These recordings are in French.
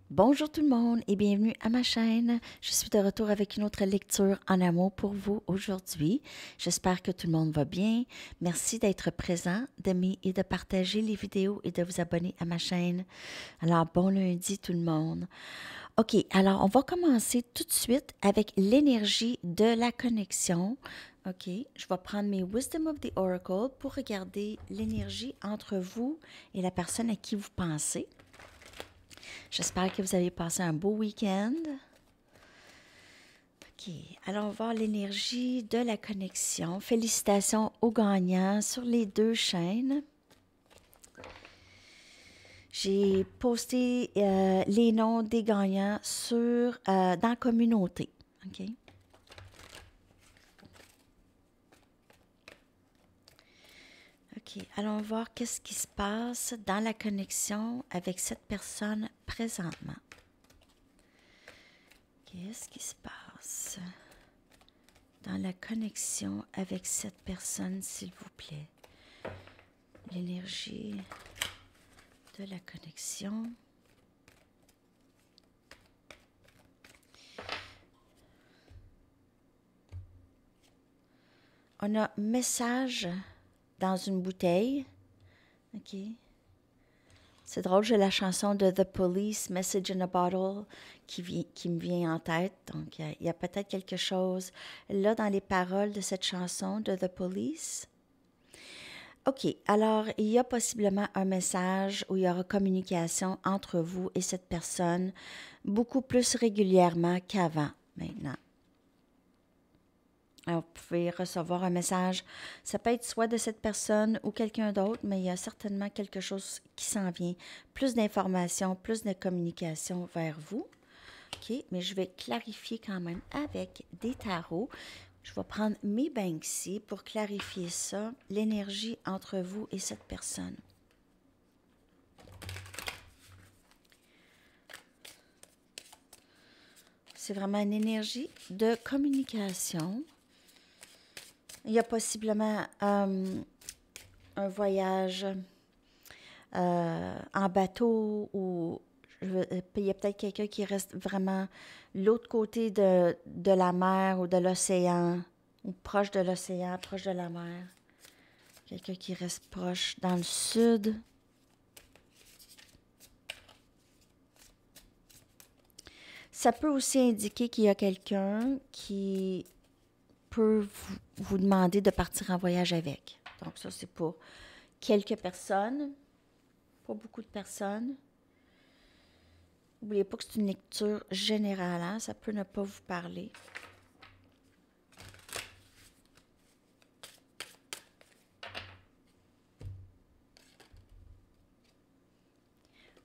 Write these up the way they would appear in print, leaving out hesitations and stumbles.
Bonjour tout le monde et bienvenue à ma chaîne. Je suis de retour avec une autre lecture en amour pour vous aujourd'hui. J'espère que tout le monde va bien. Merci d'être présent, d'aimer et de partager les vidéos et de vous abonner à ma chaîne. Alors, bon lundi tout le monde. OK, alors on va commencer tout de suite avec l'énergie de la connexion. OK, je vais prendre mes Wisdom of the Oracle pour regarder l'énergie entre vous et la personne à qui vous pensez. J'espère que vous avez passé un beau week-end. OK, alors on va voir l'énergie de la connexion. Félicitations aux gagnants sur les deux chaînes. J'ai posté les noms des gagnants dans la communauté. OK. OK, allons voir qu'est-ce qui se passe dans la connexion avec cette personne présentement. Qu'est-ce qui se passe dans la connexion avec cette personne, s'il vous plaît? L'énergie de la connexion. On a message dans une bouteille. OK. C'est drôle, j'ai la chanson de The Police, Message in a Bottle, qui me vient en tête. Donc, il y a peut-être quelque chose là dans les paroles de cette chanson de The Police. OK, alors il y a possiblement un message où il y aura communication entre vous et cette personne beaucoup plus régulièrement qu'avant maintenant. Alors, vous pouvez recevoir un message, ça peut être soit de cette personne ou quelqu'un d'autre, mais il y a certainement quelque chose qui s'en vient. Plus d'informations, plus de communication vers vous. OK, mais je vais clarifier quand même avec des tarots. Je vais prendre mes Banksy pour clarifier ça, l'énergie entre vous et cette personne. C'est vraiment une énergie de communication. Il y a possiblement un voyage en bateau ou il y a peut-être quelqu'un qui reste vraiment l'autre côté de la mer ou de l'océan, ou proche de l'océan, proche de la mer. Quelqu'un qui reste proche dans le sud. Ça peut aussi indiquer qu'il y a quelqu'un qui peut vous demander de partir en voyage avec. Donc ça, c'est pour quelques personnes, pas beaucoup de personnes. N'oubliez pas que c'est une lecture générale, hein? Ça peut ne pas vous parler.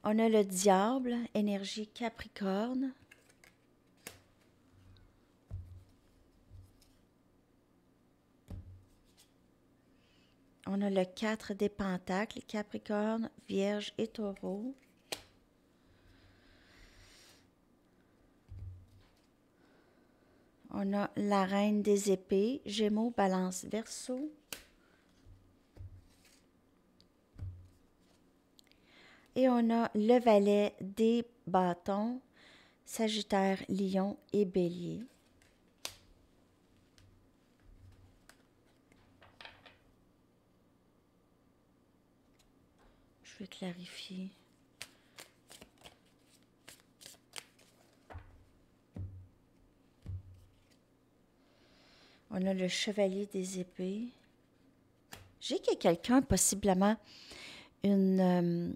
On a le diable, énergie Capricorne. On a le 4 des pentacles, Capricorne, Vierge et Taureau. On a la reine des épées, Gémeaux, Balance, Verseau. Et on a le valet des bâtons, Sagittaire, Lion et Bélier. Je vais clarifier. On a le chevalier des épées. J'ai que quelqu'un, possiblement, une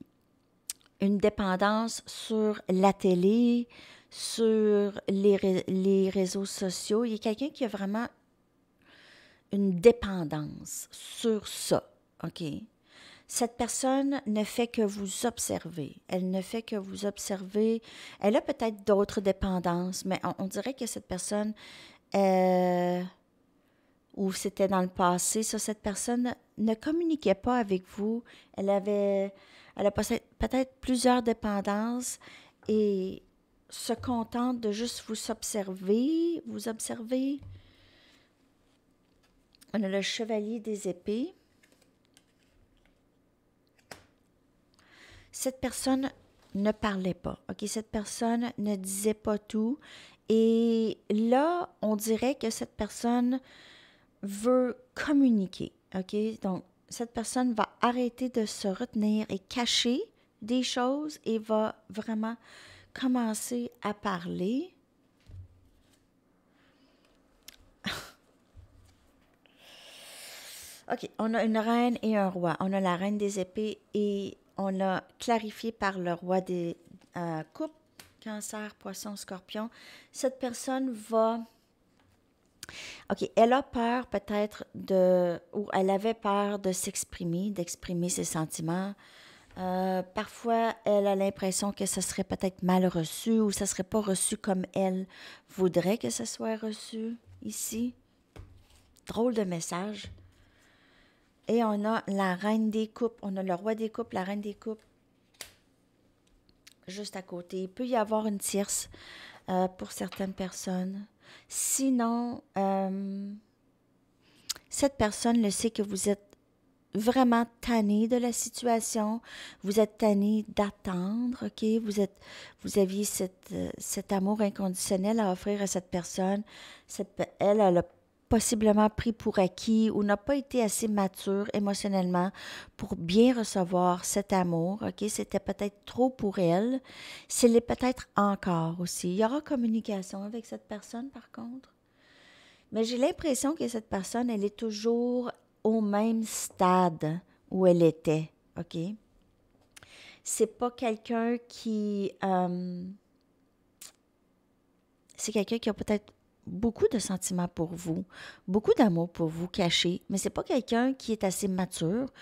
dépendance sur la télé, sur les réseaux sociaux. Il y a quelqu'un qui a vraiment une dépendance sur ça, OK? Cette personne ne fait que vous observer. Elle ne fait que vous observer. Elle a peut-être d'autres dépendances, mais on dirait que cette personne, ou c'était dans le passé, ça, cette personne ne communiquait pas avec vous. Elle a peut-être plusieurs dépendances et se contente de juste vous observer, On a le chevalier des épées. Cette personne ne parlait pas. OK, cette personne ne disait pas tout. Et là, on dirait que cette personne veut communiquer. OK, donc cette personne va arrêter de se retenir et cacher des choses et va vraiment commencer à parler. OK, on a une reine et un roi. On a la reine des épées et on a clarifié par le roi des coupes, cancer, poisson, scorpion. Cette personne va... OK, elle a peur peut-être ou elle avait peur de s'exprimer, d'exprimer ses sentiments. Parfois, elle a l'impression que ça serait peut-être mal reçu ou ça ne serait pas reçu comme elle voudrait que ça soit reçu ici. Drôle de message. Et on a la reine des coupes, on a le roi des coupes, la reine des coupes, juste à côté. Il peut y avoir une tierce pour certaines personnes. Sinon, cette personne le sait que vous êtes vraiment tanné de la situation, vous êtes tanné d'attendre, OK? Vous aviez cet amour inconditionnel à offrir à cette personne. Elle a possiblement pris pour acquis ou n'a pas été assez mature émotionnellement pour bien recevoir cet amour, OK? C'était peut-être trop pour elle. C'est l'est peut-être encore aussi. Il y aura communication avec cette personne, par contre. Mais j'ai l'impression que cette personne, elle est toujours au même stade où elle était, OK? C'est pas quelqu'un qui... c'est quelqu'un qui a peut-être beaucoup de sentiments pour vous, beaucoup d'amour pour vous caché, mais c'est pas quelqu'un qui est assez mature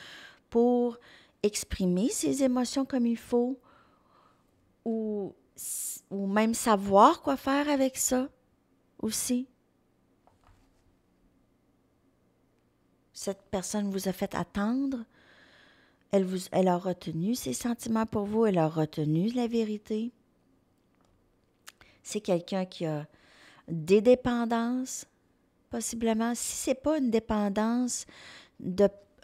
pour exprimer ses émotions comme il faut ou même savoir quoi faire avec ça aussi. Cette personne vous a fait attendre. Elle a retenu ses sentiments pour vous. Elle a retenu la vérité. C'est quelqu'un qui a des dépendances, possiblement. Si ce n'est pas une dépendance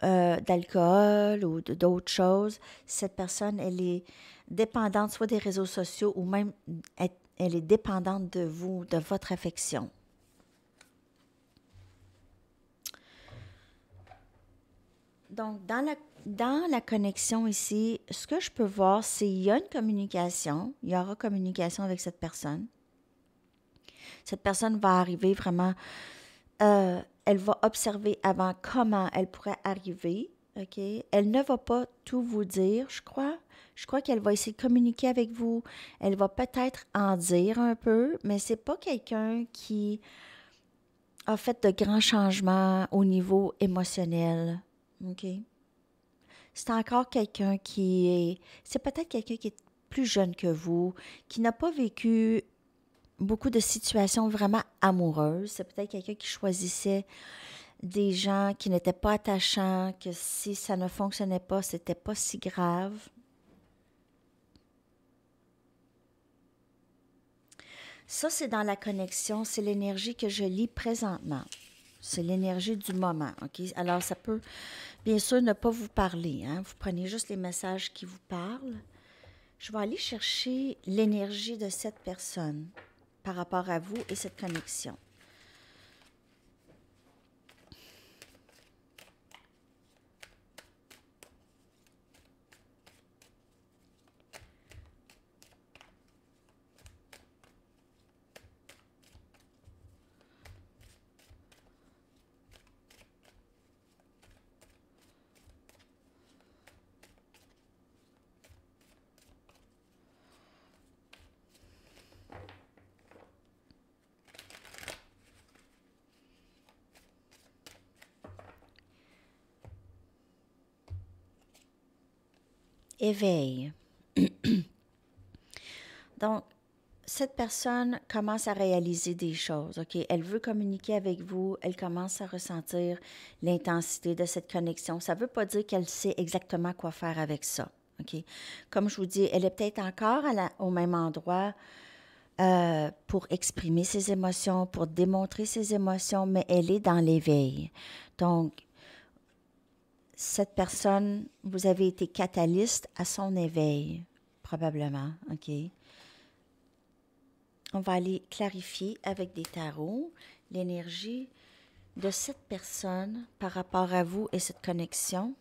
d'alcool ou d'autres choses, cette personne, elle est dépendante soit des réseaux sociaux ou même elle est dépendante de vous, de votre affection. Donc, dans la connexion ici, ce que je peux voir, c'est qu'il y a une communication, il y aura communication avec cette personne. Cette personne va arriver vraiment, elle va observer avant comment elle pourrait arriver, OK? Elle ne va pas tout vous dire, je crois. Je crois qu'elle va essayer de communiquer avec vous. Elle va peut-être en dire un peu, mais c'est pas quelqu'un qui a fait de grands changements au niveau émotionnel, OK? C'est encore quelqu'un c'est peut-être quelqu'un qui est plus jeune que vous, qui n'a pas vécu beaucoup de situations vraiment amoureuses. C'est peut-être quelqu'un qui choisissait des gens qui n'étaient pas attachants, que si ça ne fonctionnait pas, c'était pas si grave. Ça, c'est dans la connexion, c'est l'énergie que je lis présentement. C'est l'énergie du moment, OK? Alors, ça peut, bien sûr, ne pas vous parler, hein? Vous prenez juste les messages qui vous parlent. Je vais aller chercher l'énergie de cette personne par rapport à vous et cette connexion. Éveil. Donc, cette personne commence à réaliser des choses, OK? Elle veut communiquer avec vous, elle commence à ressentir l'intensité de cette connexion. Ça ne veut pas dire qu'elle sait exactement quoi faire avec ça, OK? Comme je vous dis, elle est peut-être encore au même endroit pour exprimer ses émotions, pour démontrer ses émotions, mais elle est dans l'éveil. Donc, cette personne, vous avez été catalyste à son éveil, probablement, OK? On va aller clarifier avec des tarots l'énergie de cette personne par rapport à vous et cette connexion.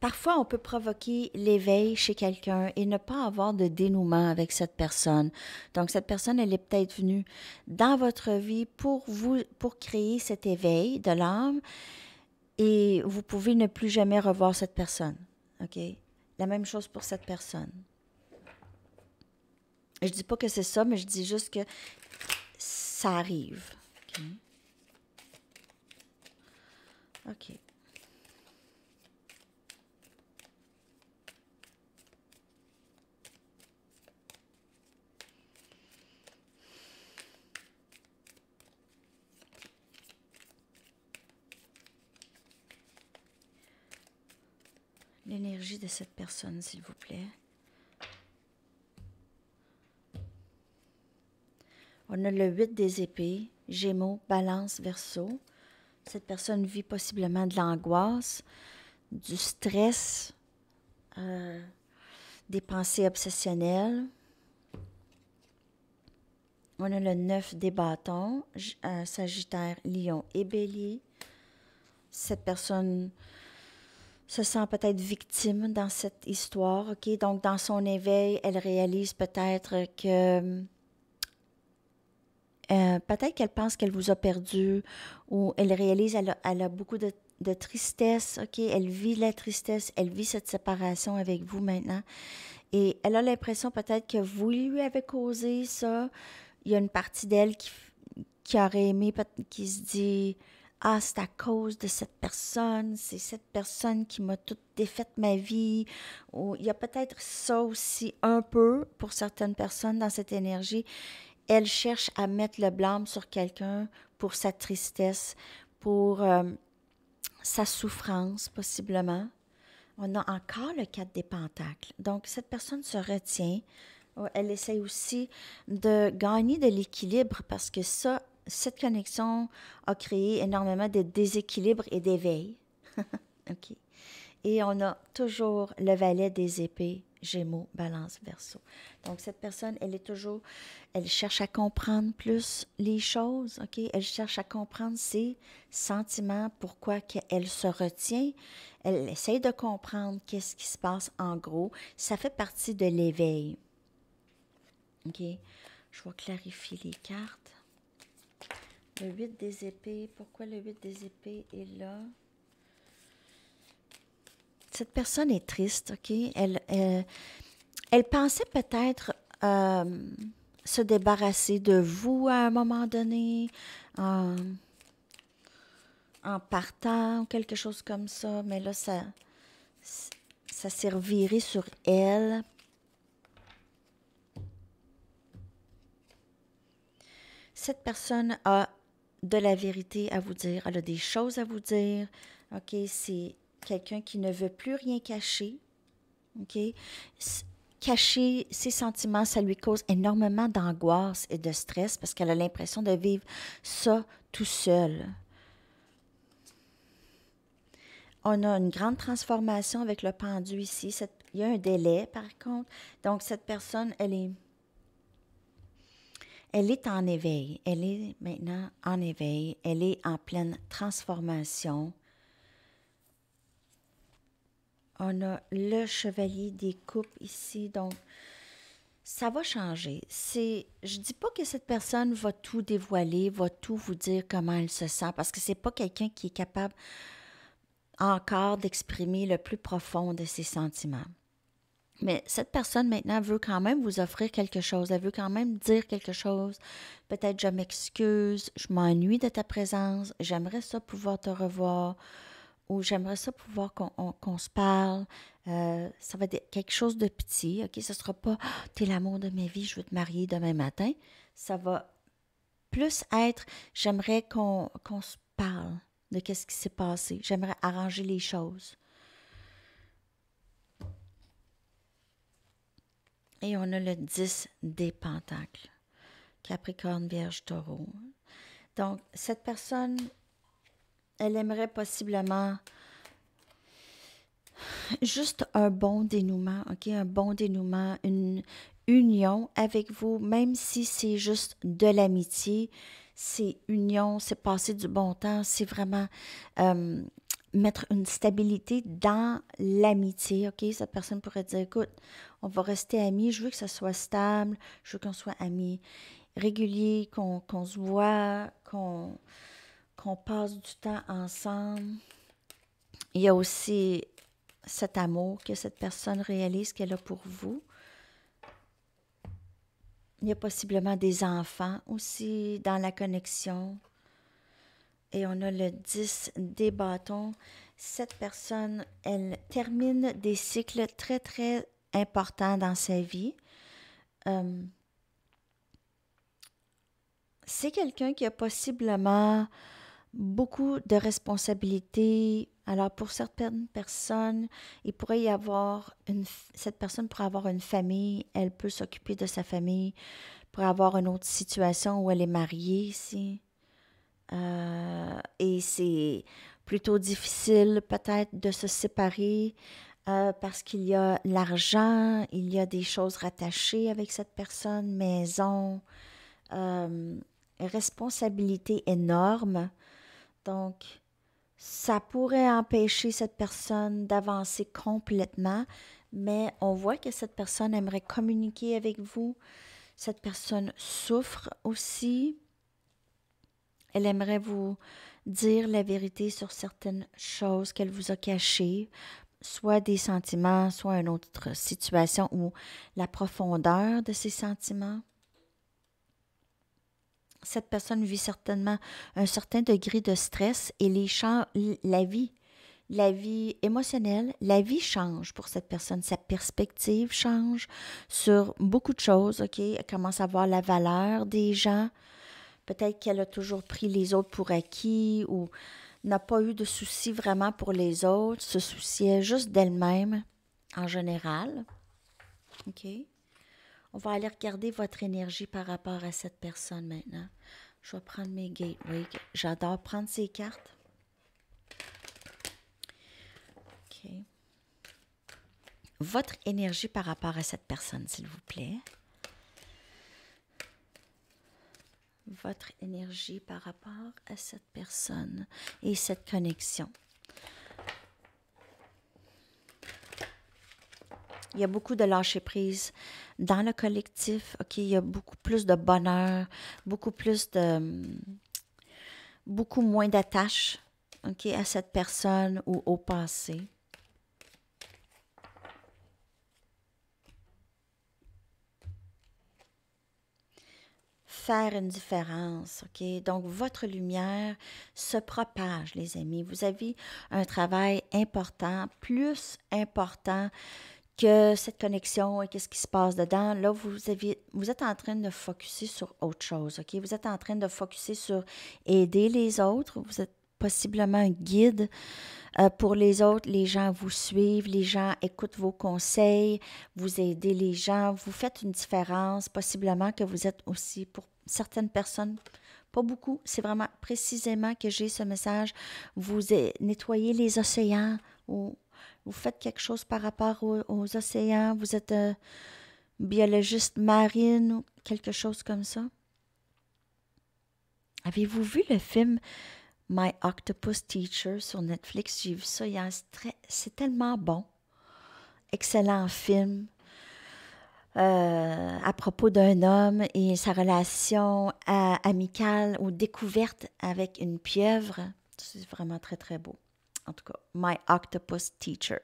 Parfois, on peut provoquer l'éveil chez quelqu'un et ne pas avoir de dénouement avec cette personne. Donc, cette personne, elle est peut-être venue dans votre vie pour vous, pour créer cet éveil de l'âme et vous pouvez ne plus jamais revoir cette personne. OK? La même chose pour cette personne. Je dis pas que c'est ça, mais je dis juste que ça arrive. OK? OK. L'énergie de cette personne, s'il vous plaît. On a le 8 des épées, Gémeaux, Balance, Verseau. Cette personne vit possiblement de l'angoisse, du stress, des pensées obsessionnelles. On a le 9 des bâtons, Sagittaire, Lion et Bélier. Cette personne se sent peut-être victime dans cette histoire, OK? Donc, dans son éveil, elle réalise peut-être que... peut-être qu'elle pense qu'elle vous a perdu ou elle réalise qu'elle a beaucoup de tristesse, OK? Elle vit la tristesse, elle vit cette séparation avec vous maintenant. Et elle a l'impression peut-être que vous lui avez causé ça. Il y a une partie d'elle qui aurait aimé, qui se dit... Ah, c'est à cause de cette personne, c'est cette personne qui m'a toute défaite ma vie. Ou il y a peut-être ça aussi un peu pour certaines personnes dans cette énergie. Elle cherche à mettre le blâme sur quelqu'un pour sa tristesse, pour sa souffrance possiblement. On a encore le 4 des pentacles. Donc, cette personne se retient. Elle essaie aussi de gagner de l'équilibre parce que ça, cette connexion a créé énormément de déséquilibre et d'éveil. OK. Et on a toujours le valet des épées, Gémeaux, Balance, Verseau. Donc, cette personne, elle cherche à comprendre plus les choses, OK? Elle cherche à comprendre ses sentiments, pourquoi qu'elle se retient. Elle essaie de comprendre qu'est-ce qui se passe en gros. Ça fait partie de l'éveil. OK? Je vais clarifier les cartes. Le 8 des épées, pourquoi le 8 des épées est là? Cette personne est triste, OK? Elle pensait peut-être se débarrasser de vous à un moment donné, en partant, quelque chose comme ça, mais là, ça s'est reviré sur elle. Cette personne a de la vérité à vous dire, elle a des choses à vous dire, OK? C'est quelqu'un qui ne veut plus rien cacher, OK? Cacher ses sentiments, ça lui cause énormément d'angoisse et de stress parce qu'elle a l'impression de vivre ça tout seul. On a une grande transformation avec le pendu ici. Il y a un délai, par contre. Donc, cette personne, elle est en éveil. Elle est maintenant en éveil. Elle est en pleine transformation. On a le chevalier des coupes ici. Donc, ça va changer. Je dis pas que cette personne va tout dévoiler, va tout vous dire comment elle se sent, parce que c'est pas quelqu'un qui est capable encore d'exprimer le plus profond de ses sentiments. Mais cette personne, maintenant, veut quand même vous offrir quelque chose. Elle veut quand même dire quelque chose. Peut-être, je m'excuse, je m'ennuie de ta présence, j'aimerais ça pouvoir te revoir, ou j'aimerais ça pouvoir qu'on se parle. Ça va être quelque chose de petit, OK? Ce ne sera pas « T'es l'amour de ma vie, je veux te marier demain matin ». Ça va plus être « J'aimerais qu'on se parle de qu'est-ce qui s'est passé. J'aimerais arranger les choses ». Et on a le 10 des pentacles. Capricorne, Vierge, Taureau. Donc, cette personne, elle aimerait possiblement Juste un bon dénouement, OK? Un bon dénouement, une union avec vous, même si c'est juste de l'amitié, c'est union, c'est passer du bon temps, c'est vraiment euh, mettre une stabilité dans l'amitié, OK? Cette personne pourrait dire, écoute, on va rester amis, je veux que ça soit stable, je veux qu'on soit amis réguliers, qu'on se voit, qu'on passe du temps ensemble. Il y a aussi cet amour que cette personne réalise qu'elle a pour vous. Il y a possiblement des enfants aussi dans la connexion. Et on a le 10 des bâtons. Cette personne, elle termine des cycles très, très importants dans sa vie. C'est quelqu'un qui a possiblement beaucoup de responsabilités. Alors, pour certaines personnes, il pourrait y avoir cette personne pourrait avoir une famille, elle peut s'occuper de sa famille, pourrait avoir une autre situation où elle est mariée ici. Et c'est plutôt difficile peut-être de se séparer parce qu'il y a l'argent, il y a des choses rattachées avec cette personne, maison, responsabilité énorme. Donc, ça pourrait empêcher cette personne d'avancer complètement, mais on voit que cette personne aimerait communiquer avec vous. Cette personne souffre aussi. Elle aimerait vous dire la vérité sur certaines choses qu'elle vous a cachées, soit des sentiments, soit une autre situation ou la profondeur de ces sentiments. Cette personne vit certainement un certain degré de stress et la vie émotionnelle, la vie change pour cette personne. Sa perspective change sur beaucoup de choses, OK? Elle commence à voir la valeur des gens. Peut-être qu'elle a toujours pris les autres pour acquis ou n'a pas eu de soucis vraiment pour les autres, se souciait juste d'elle-même en général. OK? On va aller regarder votre énergie par rapport à cette personne maintenant. Je vais prendre mes gateways. J'adore prendre ces cartes. OK. Votre énergie par rapport à cette personne, s'il vous plaît. Votre énergie par rapport à cette personne et cette connexion. Il y a beaucoup de lâcher-prise dans le collectif. OK, il y a beaucoup plus de bonheur, beaucoup moins d'attache, OK, à cette personne ou au passé. Faire une différence, OK? Donc, votre lumière se propage, les amis. Vous avez un travail important, plus important que cette connexion et qu'est-ce qui se passe dedans. Là, vous êtes en train de focusser sur autre chose, OK? Vous êtes en train de focusser sur aider les autres. Vous êtes possiblement un guide pour les autres. Les gens vous suivent, les gens écoutent vos conseils, vous aidez les gens, vous faites une différence. Possiblement que vous êtes aussi, pour certaines personnes, pas beaucoup, c'est vraiment précisément que j'ai ce message. Vous nettoyez les océans ou vous faites quelque chose par rapport aux océans, vous êtes biologiste marine ou quelque chose comme ça. Avez-vous vu le film My Octopus Teacher sur Netflix? J'ai vu ça, c'est tellement bon. Excellent film à propos d'un homme et sa relation amicale ou découverte avec une pieuvre. C'est vraiment très, très beau. En tout cas, My Octopus Teacher.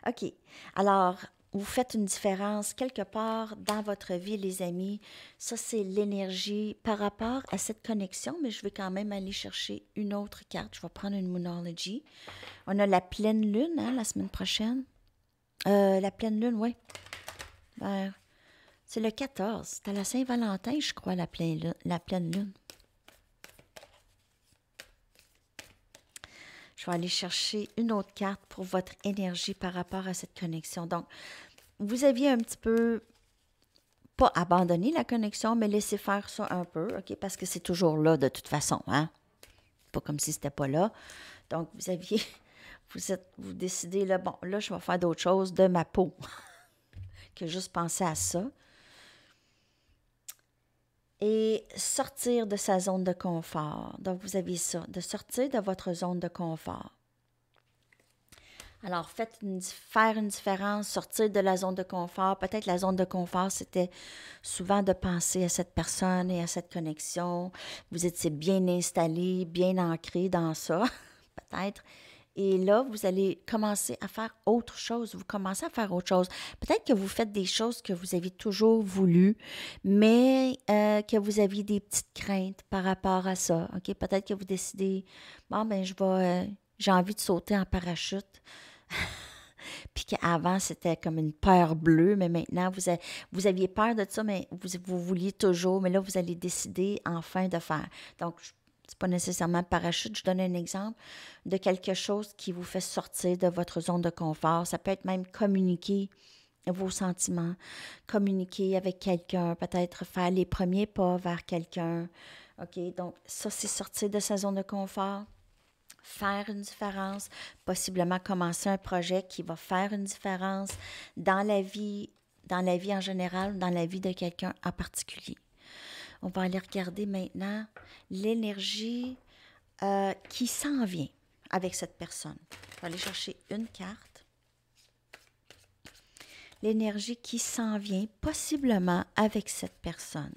OK. Alors, vous faites une différence quelque part dans votre vie, les amis. Ça, c'est l'énergie par rapport à cette connexion, mais je vais quand même aller chercher une autre carte. Je vais prendre une Moonology. On a la pleine lune, hein, la semaine prochaine. La pleine lune, oui. C'est le 14. C'est à la Saint-Valentin, je crois, la pleine lune. Je vais aller chercher une autre carte pour votre énergie par rapport à cette connexion. Donc, vous aviez un petit peu, pas abandonné la connexion, mais laissé faire ça un peu, OK? Parce que c'est toujours là de toute façon, hein? Pas comme si c'était pas là. Donc, Vous décidez, là, bon, là, je vais faire d'autres choses de ma peau que juste penser à ça. Et sortir de sa zone de confort. Donc, vous avez ça, de sortir de votre zone de confort. Alors, faire une différence, sortir de la zone de confort. Peut-être la zone de confort, c'était souvent de penser à cette personne et à cette connexion. Vous étiez bien installé, bien ancré dans ça, peut-être. Et là, vous allez commencer à faire autre chose. Vous commencez à faire autre chose. Peut-être que vous faites des choses que vous avez toujours voulu, mais que vous aviez des petites craintes par rapport à ça. OK? Peut-être que vous décidez, bon, ben, j'ai envie de sauter en parachute. Puis qu'avant, c'était comme une peur bleue, mais maintenant, vous aviez peur de ça, mais vous vouliez toujours, mais là, vous allez décider enfin de faire. Donc, c'est pas nécessairement parachute, je donne un exemple de quelque chose qui vous fait sortir de votre zone de confort. Ça peut être même communiquer vos sentiments, communiquer avec quelqu'un, peut-être faire les premiers pas vers quelqu'un. OK, donc ça, c'est sortir de sa zone de confort. Faire une différence, possiblement commencer un projet qui va faire une différence dans la vie en général, dans la vie de quelqu'un en particulier. On va aller regarder maintenant l'énergie qui s'en vient avec cette personne. On va aller chercher une carte. L'énergie qui s'en vient possiblement avec cette personne.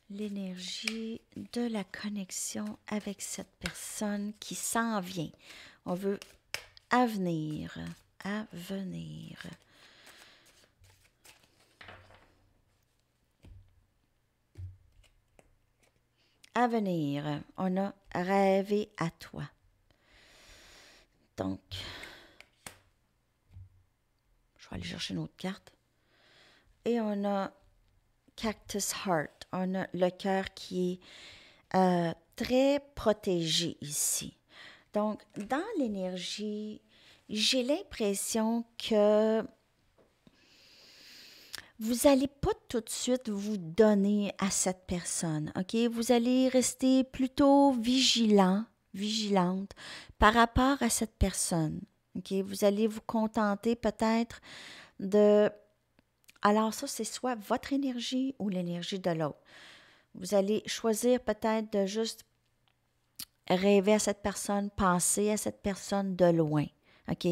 L'énergie de la connexion avec cette personne qui s'en vient. On veut avenir, avenir. Avenir, on a rêvé à toi. Donc, je vais aller chercher une autre carte. Et on a Cactus Heart. On a le cœur qui est très protégé ici. Donc, dans l'énergie, j'ai l'impression que vous n'allez pas tout de suite vous donner à cette personne, OK? Vous allez rester plutôt vigilante par rapport à cette personne, OK? Vous allez vous contenter peut-être de... Alors ça, c'est soit votre énergie ou l'énergie de l'autre. Vous allez choisir peut-être de juste rêver à cette personne, penser à cette personne de loin, OK?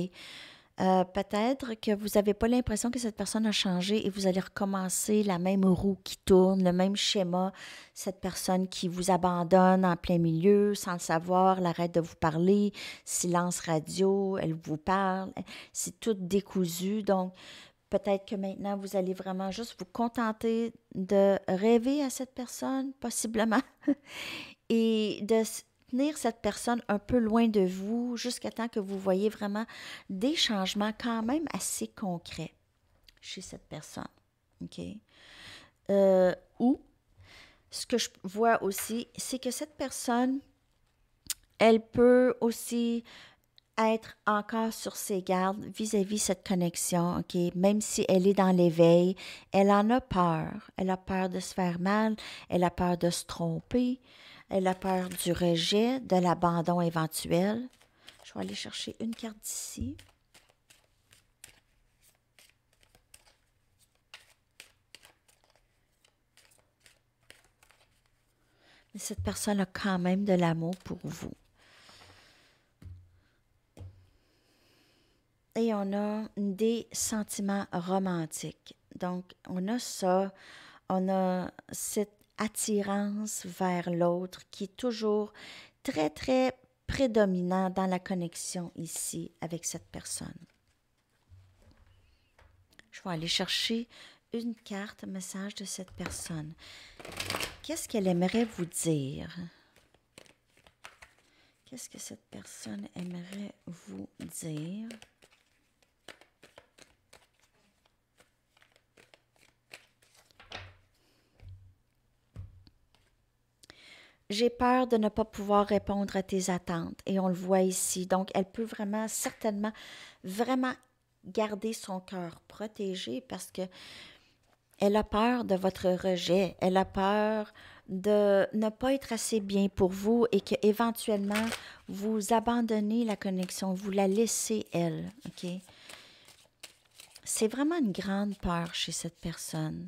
Peut-être que vous n'avez pas l'impression que cette personne a changé et vous allez recommencer la même roue qui tourne, le même schéma. Cette personne qui vous abandonne en plein milieu, sans le savoir, elle arrête de vous parler, silence radio, elle vous parle, c'est tout décousu. Donc, peut-être que maintenant, vous allez vraiment juste vous contenter de rêver à cette personne, possiblement, et de tenir cette personne un peu loin de vous jusqu'à temps que vous voyez vraiment des changements quand même assez concrets chez cette personne. OK? Ou, ce que je vois aussi, c'est que cette personne, elle peut aussi être encore sur ses gardes vis-à-vis cette connexion, OK? Même si elle est dans l'éveil, elle en a peur. Elle a peur de se faire mal, elle a peur de se tromper, elle a peur du rejet, de l'abandon éventuel. Je vais aller chercher une carte d'ici. Mais cette personne a quand même de l'amour pour vous. Et on a des sentiments romantiques. Donc, on a ça, on a cette attirance vers l'autre qui est toujours très, très prédominant dans la connexion ici avec cette personne. Je vais aller chercher une carte message de cette personne. Qu'est-ce qu'elle aimerait vous dire? Qu'est-ce que cette personne aimerait vous dire? J'ai peur de ne pas pouvoir répondre à tes attentes et on le voit ici. Donc, elle peut vraiment, certainement, vraiment garder son cœur protégé parce que Elle a peur de votre rejet. Elle a peur de ne pas être assez bien pour vous et que éventuellement vous abandonnez la connexion, vous la laissez elle, OK? C'est vraiment une grande peur chez cette personne.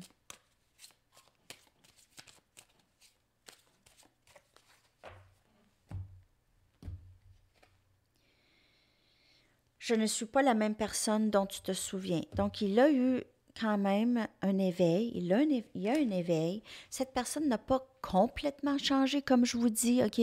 Je ne suis pas la même personne dont tu te souviens. Donc, il a eu quand même un éveil. Il y a un éveil. Cette personne n'a pas complètement changé, comme je vous dis, OK?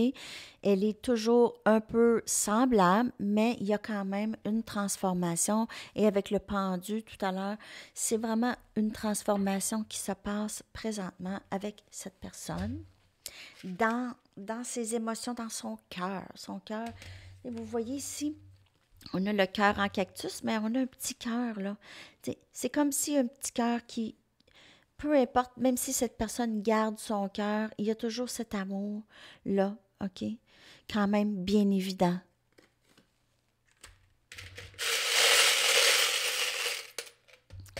Elle est toujours un peu semblable, mais il y a quand même une transformation. Et avec le pendu tout à l'heure, c'est vraiment une transformation qui se passe présentement avec cette personne dans ses émotions, dans son cœur. Son cœur, et vous voyez ici, on a le cœur en cactus, mais on a un petit cœur, là. C'est comme si un petit cœur qui, peu importe, même si cette personne garde son cœur, il y a toujours cet amour-là, OK? Quand même bien évident.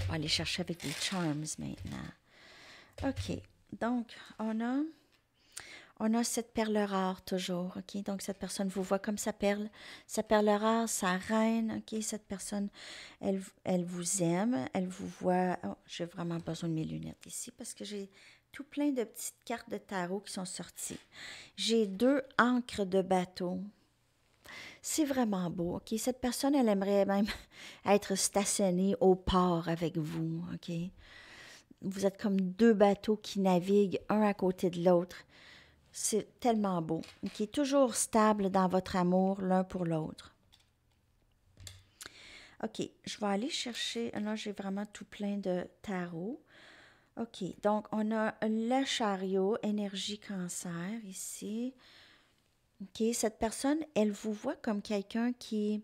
On va aller chercher avec des charms maintenant. OK. Donc, on a cette perle rare toujours, OK? Donc, cette personne vous voit comme sa perle rare, sa reine, OK? Cette personne, elle vous aime, elle vous voit... Oh, j'ai vraiment besoin de mes lunettes ici parce que j'ai tout plein de petites cartes de tarot qui sont sorties. J'ai 2 ancres de bateau. C'est vraiment beau, OK? Cette personne, elle aimerait même être stationnée au port avec vous, OK? Vous êtes comme 2 bateaux qui naviguent un à côté de l'autre. C'est tellement beau. Qui est toujours stable dans votre amour l'un pour l'autre. OK, je vais aller chercher... Là, j'ai vraiment tout plein de tarot. OK, donc on a le chariot, énergie cancer ici. OK, cette personne, elle vous voit comme quelqu'un qui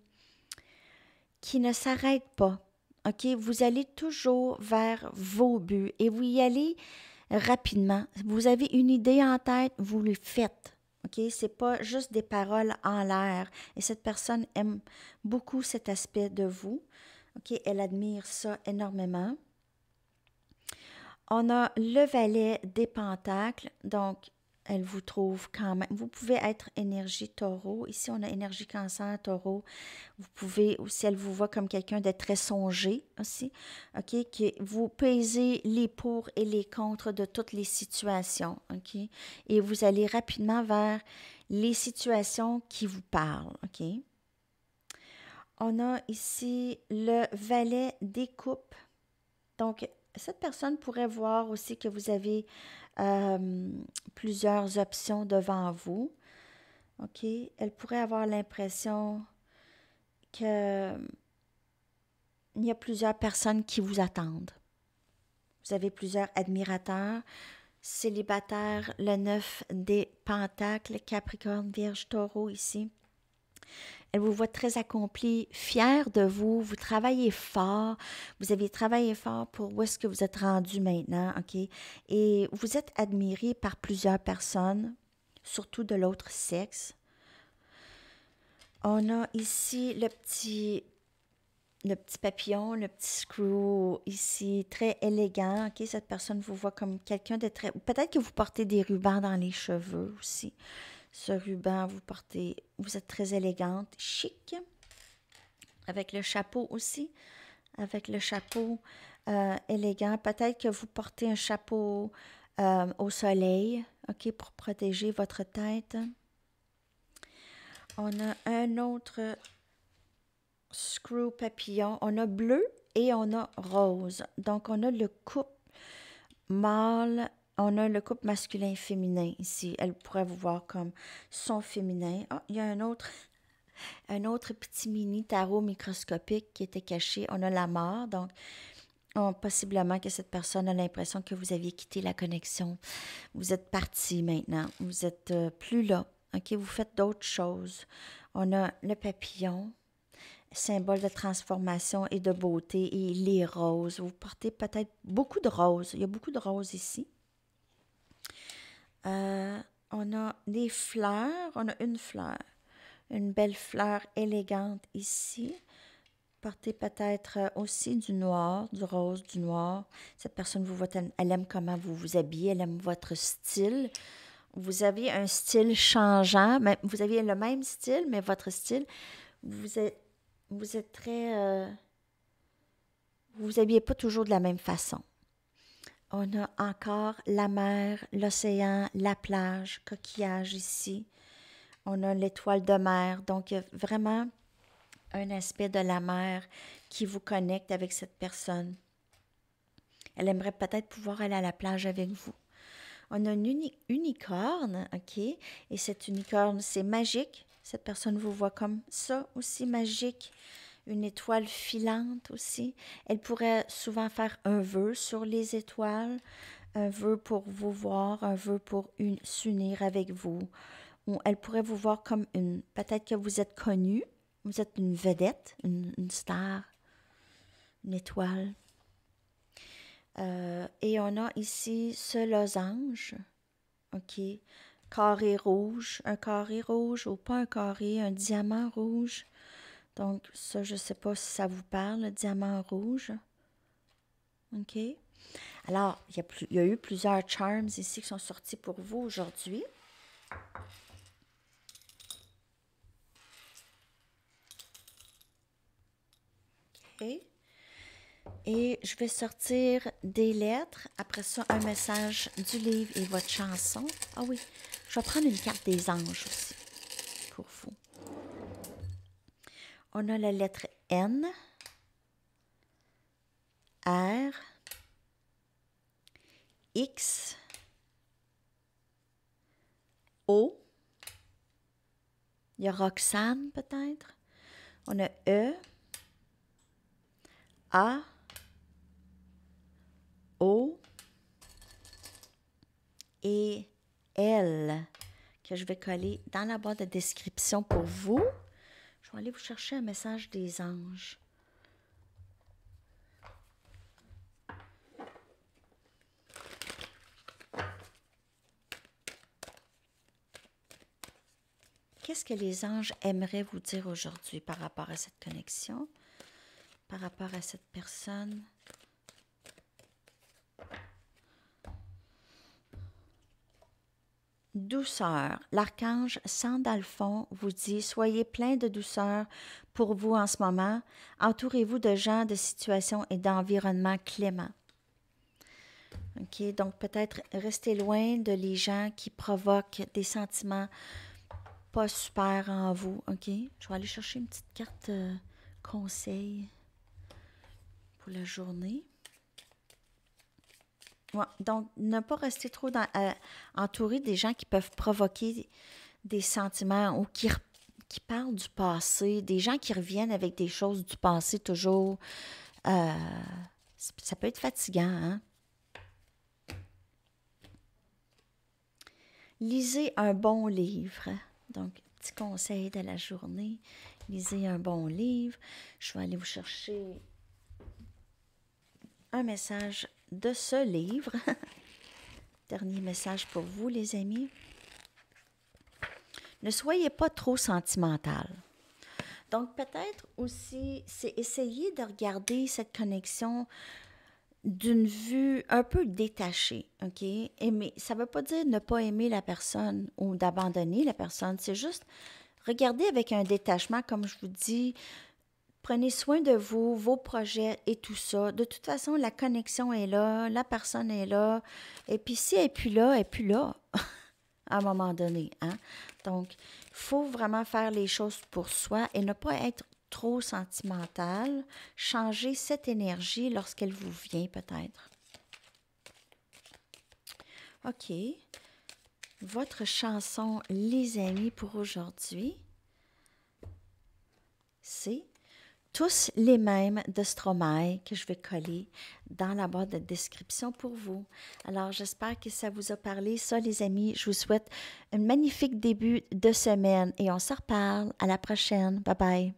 ne s'arrête pas. OK, vous allez toujours vers vos buts et vous y allez rapidement. Vous avez une idée en tête, vous le faites. OK? C'est pas juste des paroles en l'air. Et cette personne aime beaucoup cet aspect de vous. OK? Elle admire ça énormément. On a le valet des pentacles. Donc, elle vous trouve quand même. Vous pouvez être énergie taureau. Ici, on a énergie cancer, taureau. Vous pouvez aussi, elle vous voit comme quelqu'un de très songé aussi. OK? Que vous pesez les pour et les contre de toutes les situations. OK? Et vous allez rapidement vers les situations qui vous parlent. OK? On a ici le valet des coupes. Donc, cette personne pourrait voir aussi que vous avez plusieurs options devant vous. OK? Elle pourrait avoir l'impression que il y a plusieurs personnes qui vous attendent. Vous avez plusieurs admirateurs, célibataires, le 9 des pentacles, Capricorne, Vierge, Taureau ici. Elle vous voit très accomplie, fière de vous, vous travaillez fort, vous avez travaillé fort pour où est-ce que vous êtes rendu maintenant, OK? Et vous êtes admiré par plusieurs personnes, surtout de l'autre sexe. On a ici le petit papillon, le petit screw ici, très élégant. OK, cette personne vous voit comme quelqu'un de très... Peut-être que vous portez des rubans dans les cheveux aussi. Ce ruban, vous êtes très élégante, chic. Avec le chapeau aussi. Avec le chapeau élégant. Peut-être que vous portez un chapeau au soleil, OK, pour protéger votre tête. On a un autre screw papillon. On a bleu et on a rose. Donc, on a le couple mâle, on a le couple masculin-féminin ici. Elle pourrait vous voir comme son féminin. Ah, il y a un autre petit mini tarot microscopique qui était caché. On a la mort, donc possiblement que cette personne a l'impression que vous aviez quitté la connexion. Vous êtes parti maintenant. Vous êtes plus là. OK, vous faites d'autres choses. On a le papillon, symbole de transformation et de beauté, et les roses. Vous portez peut-être beaucoup de roses. Il y a beaucoup de roses ici. On a des fleurs. On a une fleur. Une belle fleur élégante ici. portez peut-être aussi du noir, du rose, du noir. Cette personne vous voit, elle aime comment vous vous habillez, elle aime votre style. Vous avez un style changeant, mais vous avez le même style, mais votre style, vous êtes très... vous vous habillez pas toujours de la même façon. On a encore la mer, l'océan, la plage, coquillage ici. On a l'étoile de mer. Donc, il y a vraiment un aspect de la mer qui vous connecte avec cette personne. Elle aimerait peut-être pouvoir aller à la plage avec vous. On a une unicorne, OK? Et cette unicorne, c'est magique. Cette personne vous voit comme ça aussi magique. Une étoile filante aussi. Elle pourrait souvent faire un vœu sur les étoiles, un vœu pour vous voir, un vœu pour s'unir avec vous. Ou elle pourrait vous voir comme peut-être que vous êtes connu, vous êtes une vedette, une star, une étoile. Et on a ici ce losange, OK, carré rouge, un carré rouge ou pas un carré, un diamant rouge. Donc, ça, je ne sais pas si ça vous parle, le diamant rouge. OK. Alors, il y a eu plusieurs charms ici qui sont sortis pour vous aujourd'hui. OK. Et je vais sortir des lettres. Après ça, un message du livre et votre chanson. Ah oui, je vais prendre une carte des anges aussi pour vous. On a la lettre N, R, X, O. Il y a Roxane peut-être. On a E, A, O et L que je vais coller dans la boîte de description pour vous. Je vais aller vous chercher un message des anges. Qu'est-ce que les anges aimeraient vous dire aujourd'hui par rapport à cette connexion, par rapport à cette personne? Douceur. L'archange Sandalphon vous dit « Soyez plein de douceur pour vous en ce moment. Entourez-vous de gens, de situations et d'environnements cléments. » OK, donc peut-être restez loin de les gens qui provoquent des sentiments pas super en vous. OK, je vais aller chercher une petite carte conseil pour la journée. Ouais, donc, ne pas rester trop entouré des gens qui peuvent provoquer des sentiments ou qui parlent du passé, des gens qui reviennent avec des choses du passé toujours. Ça peut être fatigant, hein? Lisez un bon livre. Donc, petit conseil de la journée. Lisez un bon livre. Je vais aller vous chercher un message de ce livre. Dernier message pour vous, les amis. Ne soyez pas trop sentimental. Donc, peut-être aussi, c'est essayer de regarder cette connexion d'une vue un peu détachée, OK? Aimer, ça ne veut pas dire ne pas aimer la personne ou d'abandonner la personne. C'est juste regarder avec un détachement, comme je vous dis. Prenez soin de vous, vos projets et tout ça. De toute façon, la connexion est là, la personne est là. Et puis, si elle n'est plus là, elle n'est plus là à un moment donné. Hein? Donc, il faut vraiment faire les choses pour soi et ne pas être trop sentimental. Changer cette énergie lorsqu'elle vous vient peut-être. OK. Votre chanson, les amis, pour aujourd'hui, c'est Tous les mêmes de Stromae que je vais coller dans la boîte de description pour vous. Alors, j'espère que ça vous a parlé. Ça, les amis, je vous souhaite un magnifique début de semaine et on se reparle. À la prochaine. Bye bye.